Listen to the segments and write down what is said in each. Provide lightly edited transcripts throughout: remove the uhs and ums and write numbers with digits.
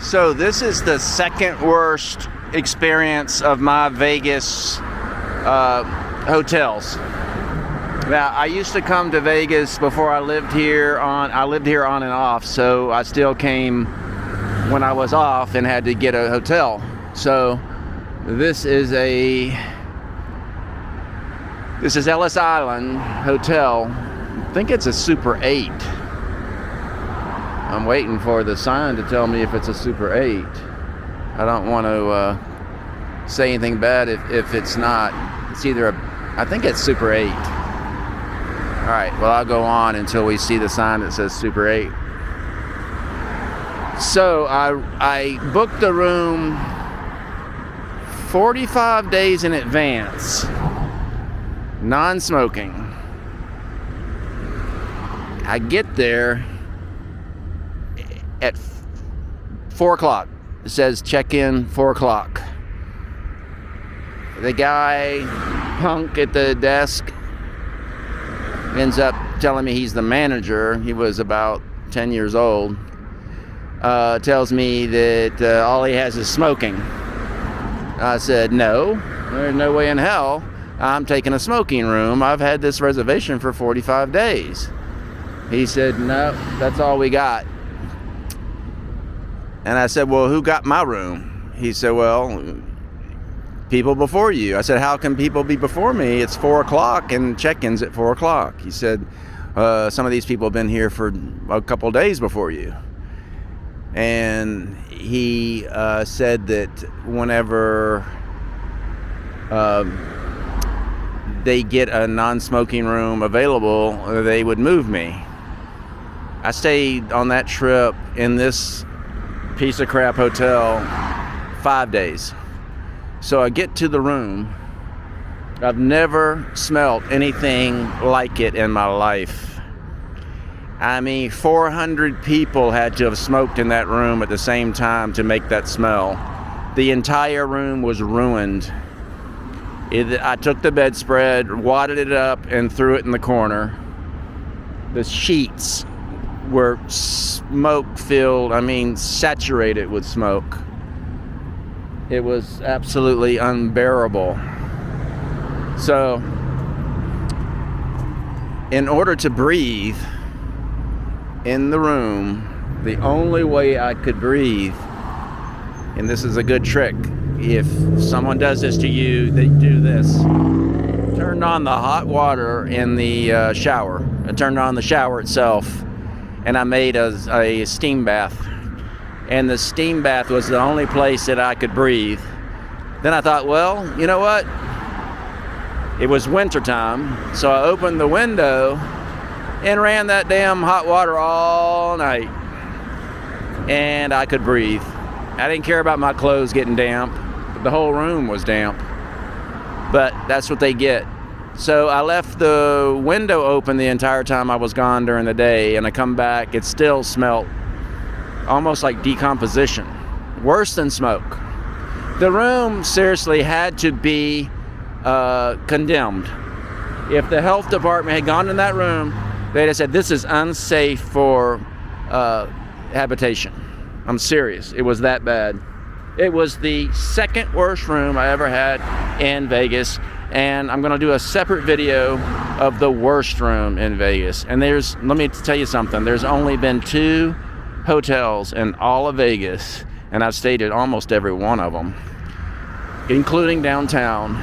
So this is the second worst experience of my Vegas hotels. Now, I used to come to Vegas before I lived here on and off, so I still came when I was off and had to get a hotel. So this is Ellis Island Hotel. I think it's a Super 8. I'm waiting for the sign to tell me if it's a Super 8. I don't want to say anything bad if it's not. It's either I think it's Super 8. All right, well, I'll go on until we see the sign that says Super 8. So I booked the room 45 days in advance, non-smoking. I get there at 4 o'clock. It says check in 4 o'clock. The guy, punk at the desk, ends up telling me he's the manager. He was about 10 years old. Tells me that all he has is smoking. I said, no, there's no way in hell I'm taking a smoking room. I've had this reservation for 45 days. He said, no, that's all we got. And I said, well, who got my room? He said, well, people before you. I said, how can people be before me? It's 4 o'clock and check-in's at 4 o'clock. He said, some of these people have been here for a couple days before you. And he said that whenever they get a non-smoking room available, they would move me. I stayed on that trip in this piece of crap hotel 5 days. So I get to the room. I've never smelled anything like it in my life. I mean, 400 people had to have smoked in that room at the same time to make that smell. The entire room was ruined. I took the bedspread, wadded it up, and threw it in the corner. The sheets were smoke-filled, saturated with smoke. It was absolutely unbearable. So, in order to breathe in the room, the only way I could breathe, and this is a good trick, if someone does this to you, they do this. Turned on the hot water in the shower. I turned on the shower itself, and I made a steam bath. And the steam bath was the only place that I could breathe. Then I thought, well, you know what? It was wintertime, so I opened the window and ran that damn hot water all night. And I could breathe. I didn't care about my clothes getting damp. The whole room was damp. But that's what they get. So I left the window open the entire time I was gone during the day, and I come back, it still smelled almost like decomposition. Worse than smoke. The room seriously had to be condemned. If the health department had gone in that room, they'd have said, this is unsafe for habitation. I'm serious. It was that bad. It was the second worst room I ever had in Vegas, and I'm going to do a separate video of the worst room in Vegas. And let me tell you something, there's only been 2 hotels in all of Vegas, and I've stayed at almost every one of them, including downtown,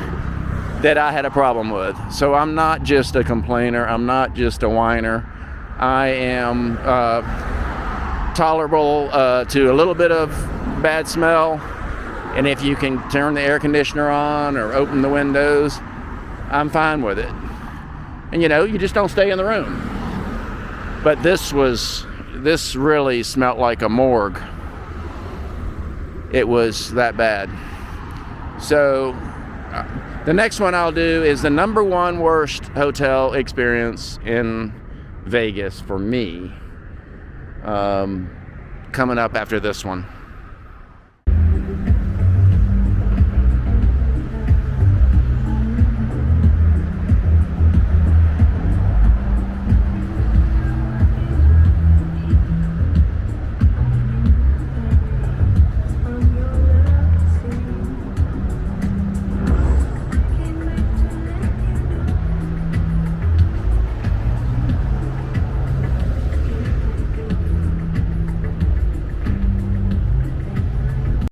that I had a problem with. So I'm not just a complainer, I'm not just a whiner. I am tolerable to a little bit of bad smell, and if you can turn the air conditioner on or open the windows, I'm fine with it. And you just don't stay in the room. But this really smelled like a morgue. It was that bad. So the next one I'll do is the number 1 worst hotel experience in Vegas for me, coming up after this one.